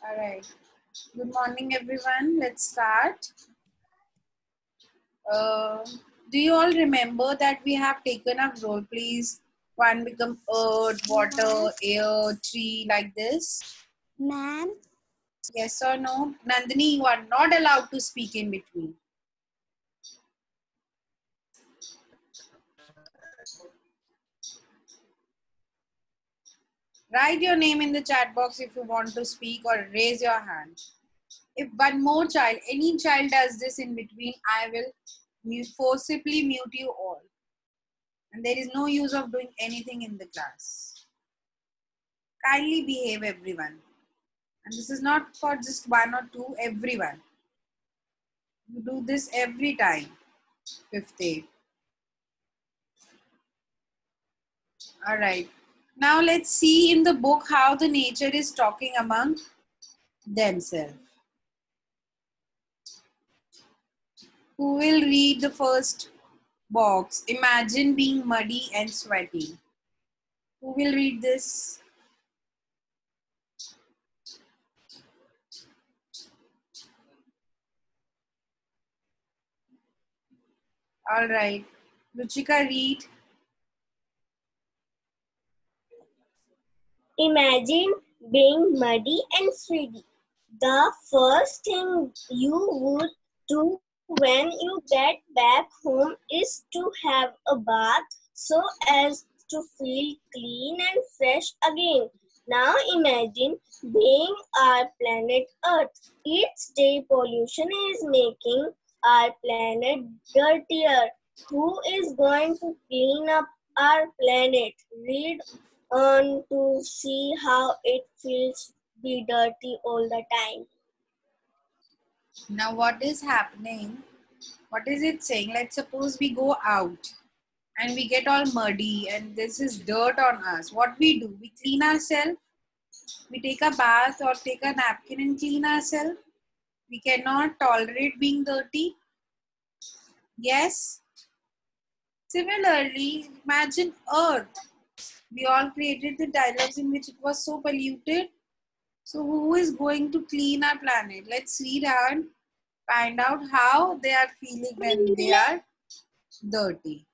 All right. Good morning, everyone. Let's start. Uh, do you all remember that we have taken up role plays? One become earth, water, air, tree, like this. Ma'am, Yes or no? Nandini, you are not allowed to speak in between. Write your name in the chat box if you want to speak or raise your hand. If one more child, any child does this in between, I will forcibly mute you all. And there is no use of doing anything in the class. Kindly behave, everyone. And this is not for just one or two, everyone. You do this every time, fifth day. All right. Now let's see in the book how the nature is talking among themselves. Who will read the first box? Imagine being muddy and sweaty. Who will read this? All right. Ruchika, read. imagine being muddy and sweaty. The first thing you would do when you get back home is to have a bath so as to feel clean and fresh again. Now imagine being our planet Earth. Each day pollution is making our planet dirtier. Who is going to clean up our planet? Read on to see how it feels be dirty all the time. Now what is happening? What is it saying? Let's suppose we go out and we get all muddy and this is dirt on us. What we do? We clean ourselves. We take a bath or take a napkin and clean ourselves. We cannot tolerate being dirty. Yes. Similarly, imagine Earth. We all created the dialogues in which it was so polluted. So who is going to clean our planet? Let's read and find out how they are feeling when they are dirty.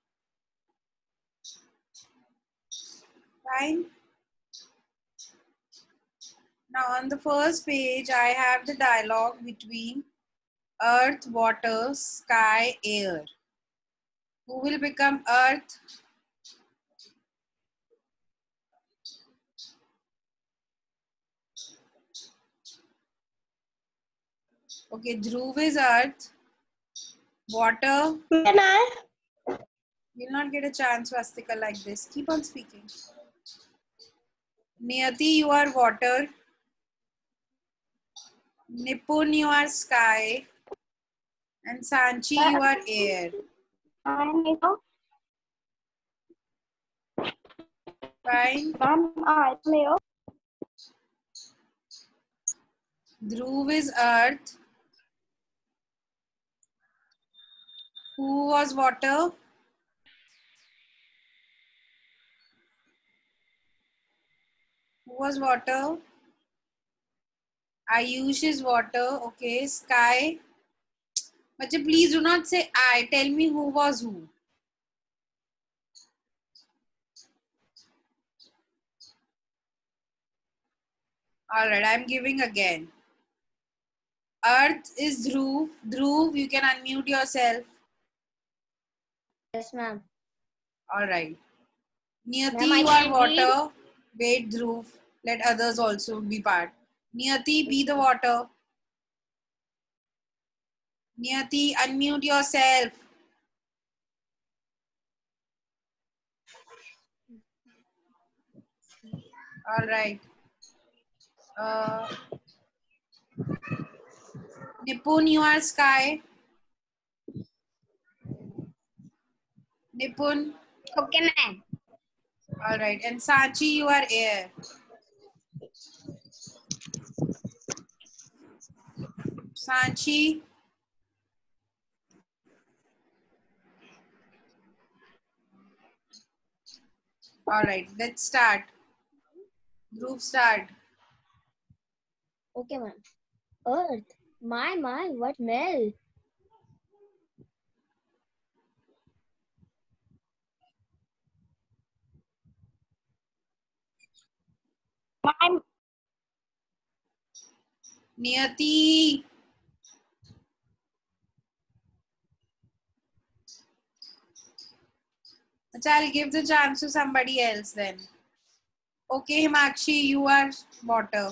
Fine. Now on the first page, I have the dialogue between earth, water, sky, air. Who will become earth? Okay, Dhruv is earth. Water. Can I? You'll not get a chance, Vastika, like this. Keep on speaking. Niyati, you are water. Nipun, you are sky. And Sanchi, you are air. Fine. Dhruv is earth. Who was water? Who was water? Ayush is water. Okay. Sky. But please do not say I. Tell me who was who. Alright, I'm giving again. Earth is Dhruv. Dhruv, you can unmute yourself. Yes, ma'am. Alright. Niyati, Ma'am, you I are can water. Wait, Dhruv. Let others also be part. Niyati, be the water. Niyati, unmute yourself. Alright. Nipun, you are sky. Nipun. Okay, ma'am. Alright. And Sanchi, you are air. Sanchi. Alright, let's start. Group start. Okay, ma'am. Earth. My, what smell? My, Niyati. Acha, I'll give the chance to somebody else then. Okay, Himakshi, you are water.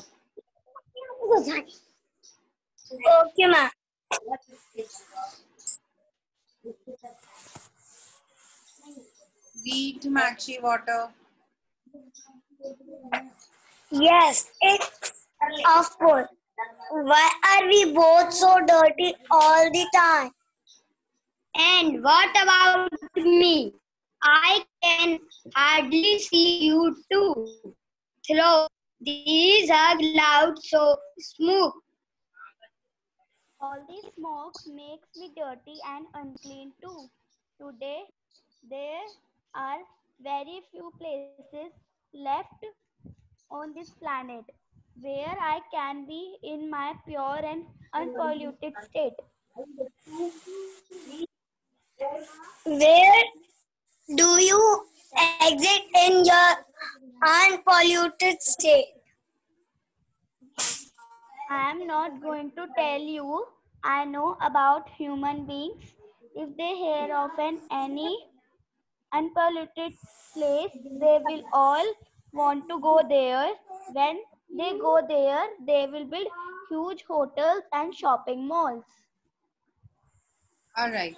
okay, ma'am. Read Himakshi, water. Yes, it's of course. Why are we both so dirty all the time? And what about me? I can hardly see you too. Through these are loud so smoke. All this smoke makes me dirty and unclean too. Today there are very few places left on this planet where I can be in my pure and unpolluted state. Where do you exit in your unpolluted state? I am not going to tell you. I know about human beings. If they hear of any unpolluted place, they will all want to go there. When they go there, they will build huge hotels and shopping malls. All right.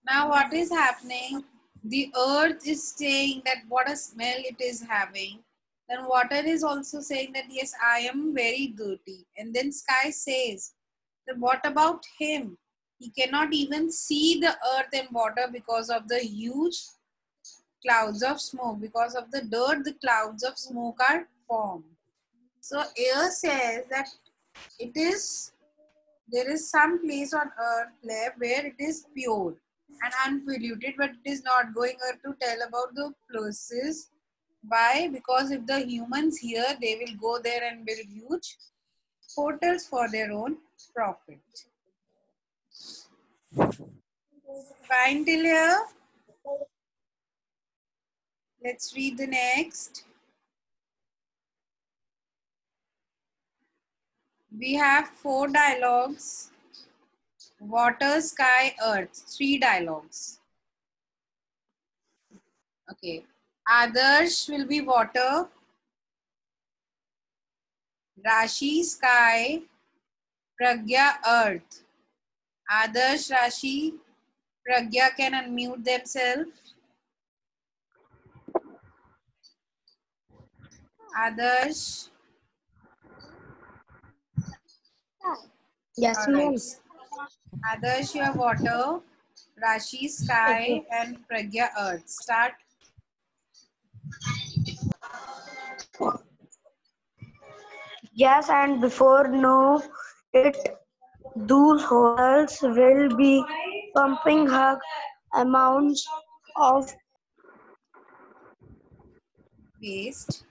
Now what is happening? The earth is saying that what a smell it is having. Then water is also saying that yes, I am very dirty. And then sky says that what about him? He cannot even see the earth and water because of the huge clouds of smoke. Because of the dirt, the clouds of smoke are formed. So air says that it is there is some place on earth left where it is pure and unpolluted, but it is not going to tell about the places. Why? Because if the humans here, they will go there and build huge hotels for their own profit. Fine till here. Let's read the next. We have 4 dialogues. Water, sky, earth. 3 dialogues. Okay. Adarsh will be water. Rashi, sky. Pragya, earth. Adarsh, Rashi, Pragya can unmute themselves. Adarsh. Yes, All ma'am. right. Adarsh, you have water. Rashi, sky, Okay. and Pragya, earth. Start. Yes, and before know it, those hotels will be pumping huge amounts of Waste.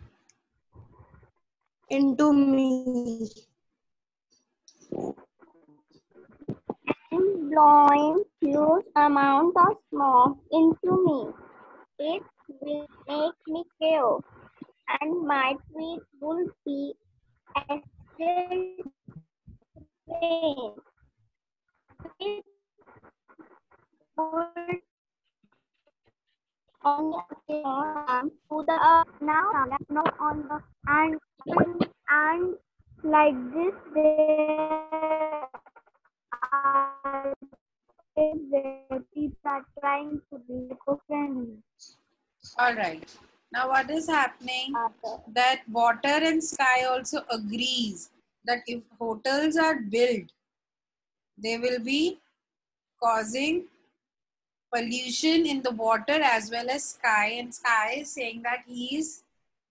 into me and blowing huge amount of smoke into me. It will make me chaos and my tweet will be acid rain. It would only harm to the earth. Now no on the and like this there are where people are trying to be eco-friendly. All right. Now what is happening? That water and sky also agrees that if hotels are built, they will be causing pollution in the water as well as sky, and sky is saying that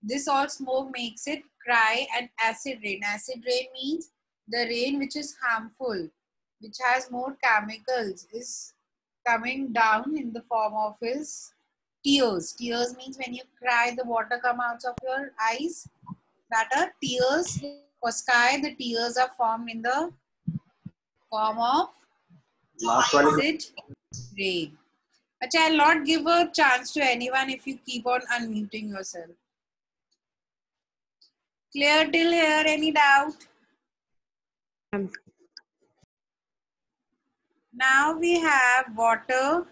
this all smoke makes it cry and acid rain. Acid rain means the rain which is harmful, which has more chemicals, is coming down in the form of his tears. Tears means when you cry, the water come out of your eyes. That are tears For sky, the tears are formed in the form of acid rain. But I'll not give a chance to anyone if you keep on unmuting yourself. Clear till here? Any doubt? Now we have water,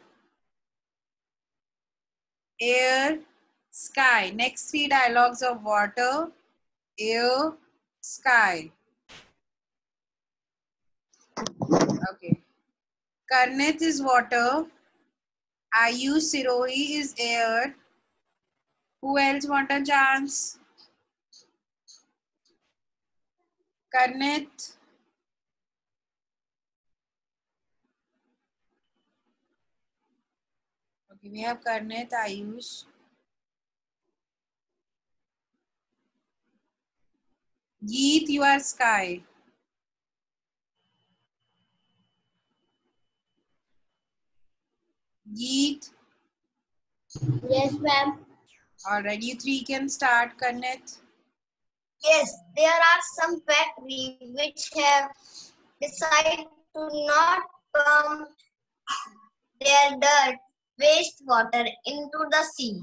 air, sky. Next three dialogues of water, air, sky. Okay. Karnit is water. Ayush Sirohi is air. Who else want a chance? Karnit. Okay, we have Karnit, Ayush. Geet, you are sky. Geet. Yes, ma'am. Alright, you three can start, Karnit. Yes, there are some factories which have decided to not pump their dirt wastewater into the sea.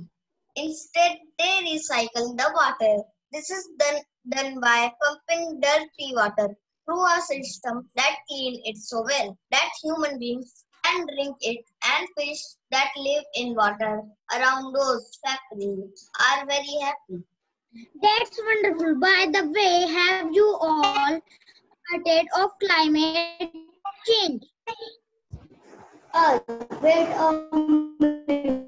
Instead, they recycle the water. This is done by pumping dirty water through a system that cleans it so well that human beings can drink it, and fish that live in water around those factories are very happy. That's wonderful. By the way, have you all heard of climate change? Wait a minute.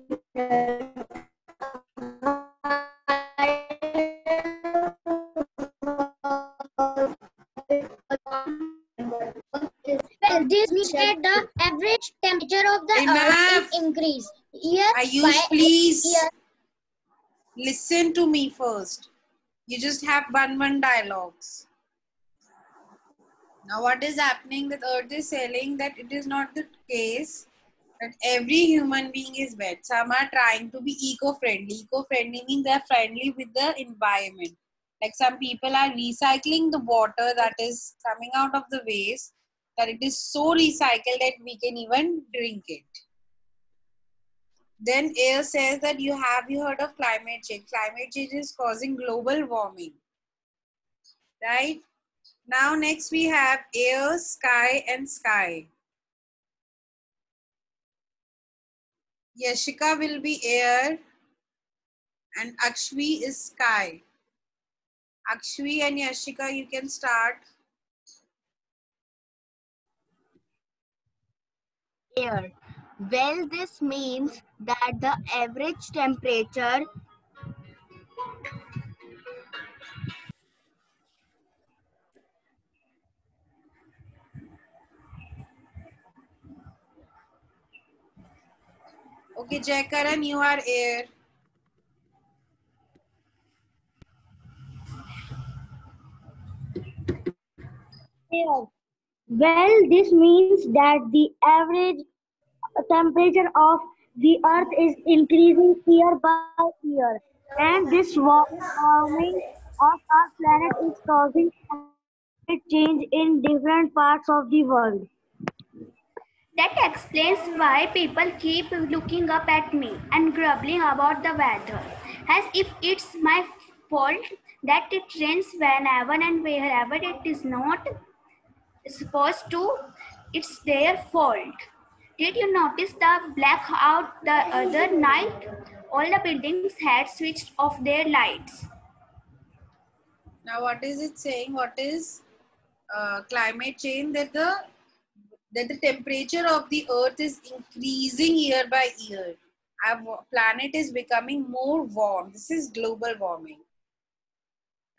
Well, this means that the average temperature of the earth is increased year Ayush, by please year. listen to me first. You just have one dialogues. Now what is happening that Earth is saying that it is not the case that every human being is bad. Some are trying to be eco-friendly. Eco-friendly means they are friendly with the environment. Like some people are recycling the water that is coming out of the waste, that it is so recycled that we can even drink it. Then air says that you heard of climate change? Climate change is causing global warming, right? Now next we have air, sky and sky. Yashika will be air and Akshvi is sky. Akshvi and Yashika, you can start. Air. Well, this means that the average temperature Okay, Jaykaran, you are air. air. Well, this means that the average temperature of the earth is increasing year by year, and this warming of our planet is causing climate change in different parts of the world. That explains why people keep looking up at me and grumbling about the weather, as if it's my fault that it rains whenever and wherever it is not supposed to. It's their fault. Did you notice the blackout the other night? All the buildings had switched off their lights. Now what is it saying? What is climate change? That the temperature of the earth is increasing year by year. Our planet is becoming more warm. This is global warming.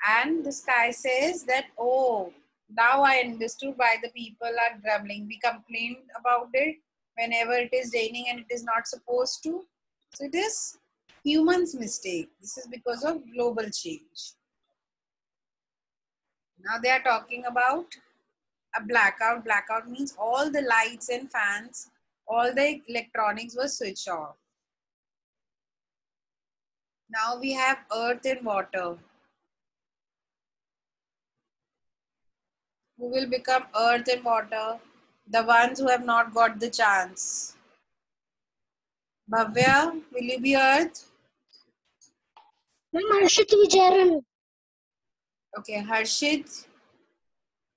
And the sky says that, oh, now I understood why the people are grumbling. We complained about it whenever it is raining and it is not supposed to. So it is humans' mistake. This is because of global change. Now they are talking about a blackout. Blackout means all the lights and fans, all the electronics were switched off. Now we have earth and water. Who will become earth and water? The ones who have not got the chance. Bhavya, will you be earth? Harshit Vijayaran. Okay, Harshit,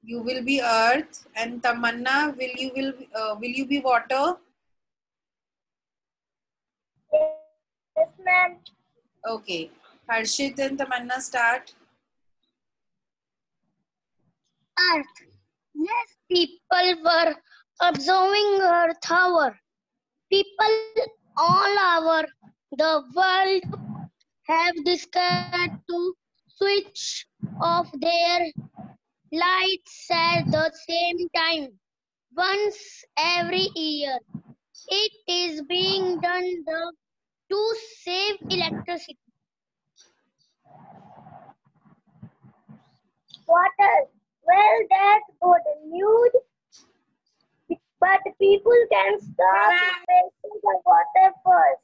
you will be earth, and Tamanna, will you be water? Yes, ma'am. Okay, Harshit and Tamanna start. Earth. Yes, people were observing Earth hour. People all over the world have decided to switch off their lights at the same time once every year. It is being done to save electricity. Water. Well, that's good news, but people can stop wasting the water first.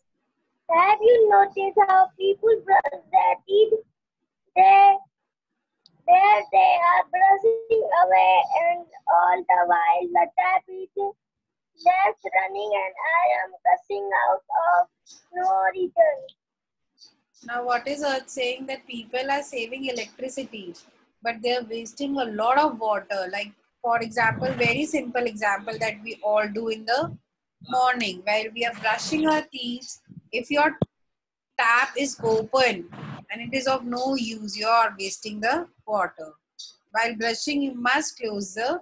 Have you noticed how people brush their teeth? They, there they are brushing away, and all the while the tap is left running, and I am gushing out of no return. Now, what is Earth saying? That people are saving electricity, but they are wasting a lot of water. Like, for example, very simple example that we all do in the morning while we are brushing our teeth. If your tap is open and it is of no use, you are wasting the water. While brushing, you must close the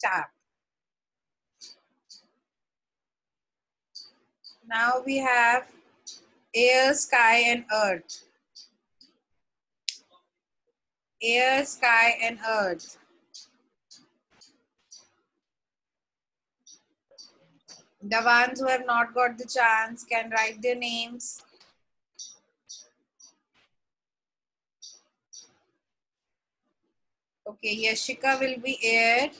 tap. Now we have air, sky, and earth. Air, sky, and earth. The ones who have not got the chance can write their names. Okay, Yashika will be air,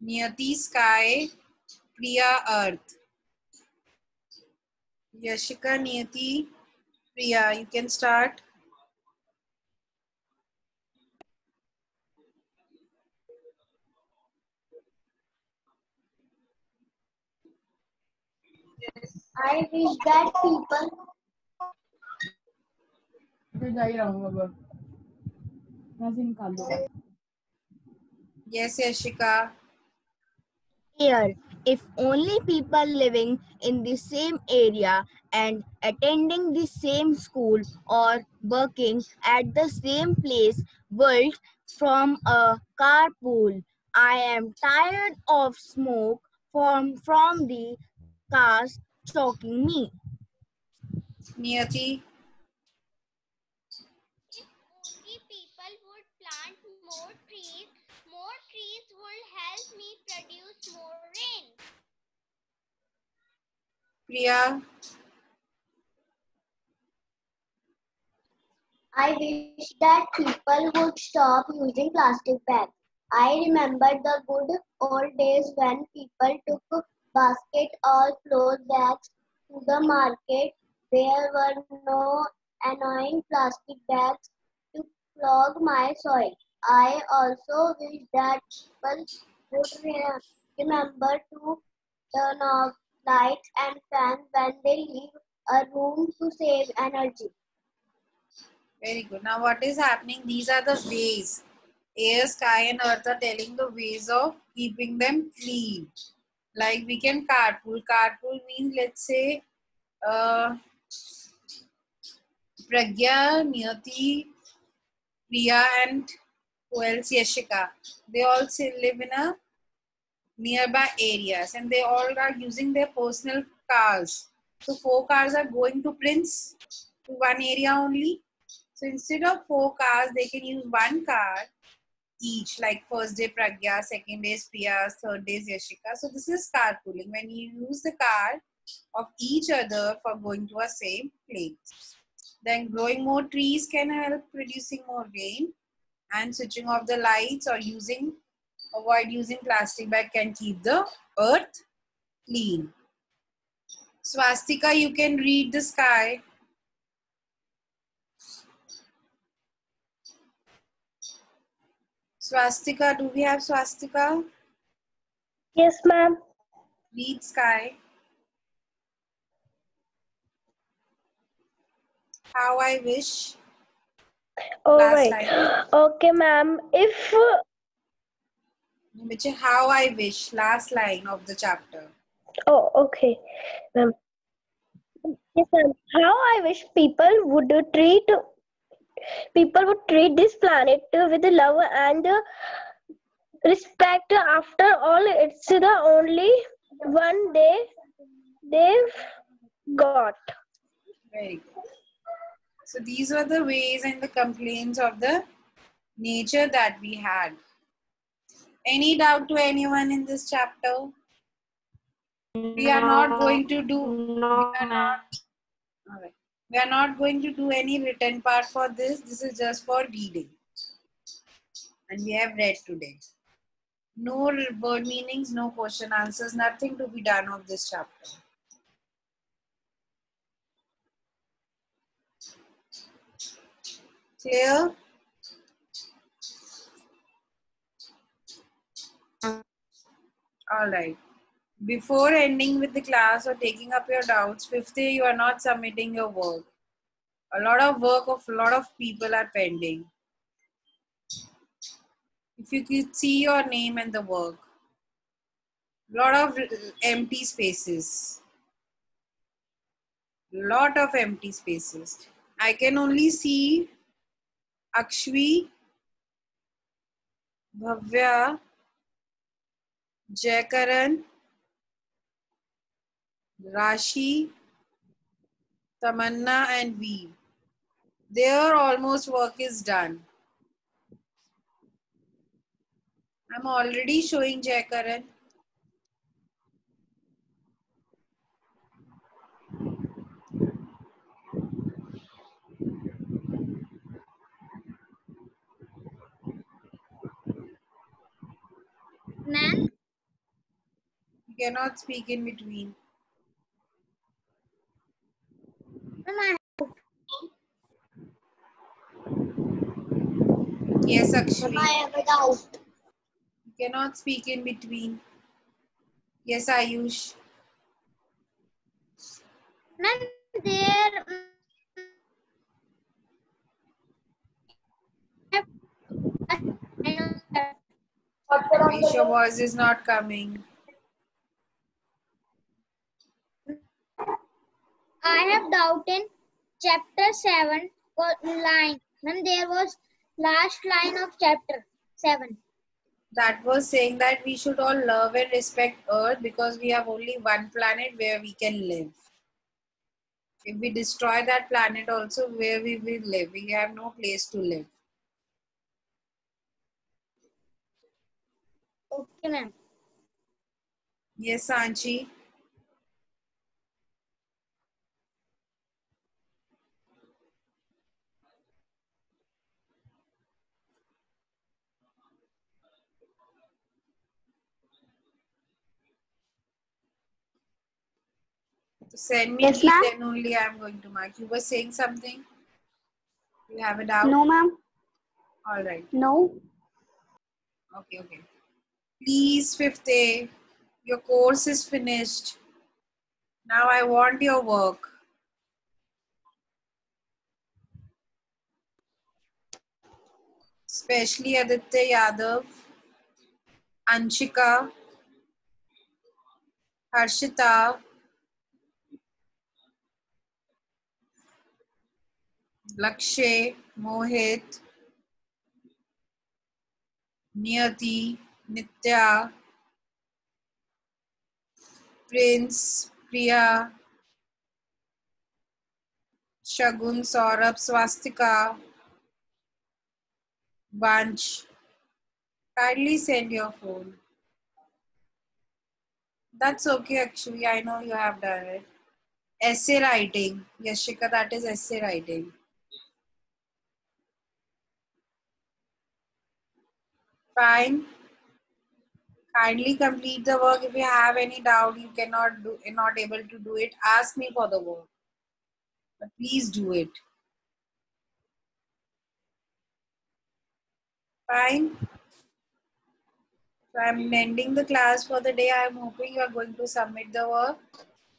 Niyati sky, Priya earth. Yashika, Niyati, Priya, you can start. I wish that people Yes, Yashika. Here, if only people living in the same area and attending the same school or working at the same place would from a carpool. I am tired of smoke from the cars choking me. Niyati. if only people would plant more trees would help me produce more rain. Priya. I wish that people would stop using plastic bags. I remember the good old days when people took basket or cloth bags to the market. There were no annoying plastic bags to clog my soil. I also wish that people would remember to turn off lights and fans when they leave a room to save energy. Very good. Now what is happening? These are the ways. Air, sky and earth are telling the ways of keeping them clean. Like we can carpool. Carpool means, let's say, Pragya, Niyati, Priya and who else? Yashika. They all live in a nearby areas and they all are using their personal cars. So 4 cars are going to Prince to one area only. So instead of 4 cars, they can use 1 car each, like first day Pragya, second day is Priya, third day is Yashika. So this is carpooling, when you use the car of each other for going to a same place. Then growing more trees can help producing more rain, and switching off the lights or avoid using plastic bag can keep the earth clean. Swastika, you can read the sky. Swastika, do we have Swastika? Yes, ma'am. Read Sky. How I wish. All Last right. line. Okay, ma'am. If Which is how I wish. Last line of the chapter. oh, okay, ma'am. Yes, ma'am. How I wish people would treat this planet with love and respect. After all, it's the only one they've got. Very good. So these were the ways and the complaints of the nature that we had. Any doubt to anyone in this chapter? We are not going to do. We are not. All right. We are not going to do any written part for this. This is just for reading. And we have read today. No word meanings, no question answers, nothing to be done of this chapter. Clear? All right. Before ending with the class or taking up your doubts, fifth day you are not submitting your work. A lot of work of a lot of people are pending. If you could see your name and the work, lot of empty spaces. Lot of empty spaces. I can only see Akshvi, Bhavya, Jaykaran, Rashi, Tamanna and V. Their almost work is done. I'm already showing Jaykaran. Ma'am? You cannot speak in between. Yes, Akshvi. I have a doubt. You cannot speak in between. Yes, Ayush. Ma'am, there Ayush, your voice is not coming. I have doubt in chapter 7 line. Ma'am, there was last line of chapter 7. That was saying that we should all love and respect Earth because we have only one planet where we can live. If we destroy that planet also, where we will live? We have no place to live. Okay, ma'am. Yes, Sanchi. So send me Yes, these, ma'am. then only I am going to mark. You were saying something? You have a doubt? No, ma'am. All right. No. Okay, okay. Please, fifth A, your course is finished. Now I want your work. Especially Aditya Yadav, Anshika, Harshita, Lakshay, Mohit, Niyati, Nitya, Prince, Priya, Shagun, Saurabh, Swastika, Bunch. Kindly send your phone. That's okay, actually. I know you have done it. Essay writing. Yashika, that is essay writing. Fine. Kindly complete the work. If you have any doubt, you cannot do, you're not able to do it, ask me for the work. But please do it. Fine. So I'm ending the class for the day. I'm hoping you are going to submit the work.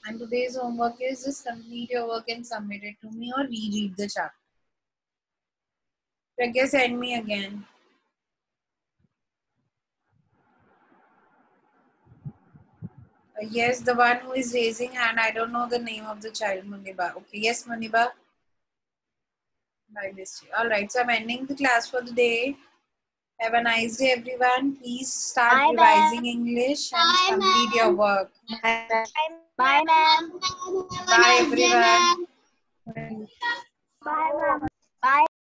And today's homework is just complete your work and submit it to me or reread the chapter. Pragya, send me again. Yes, the one who is raising hand. I don't know the name of the child, Muniba. Okay, yes, Muniba. By mistake. All right, so I'm ending the class for the day. Have a nice day, everyone. Please start Bye, revising English and complete your work. Bye, ma'am. Bye, everyone. Bye, ma'am.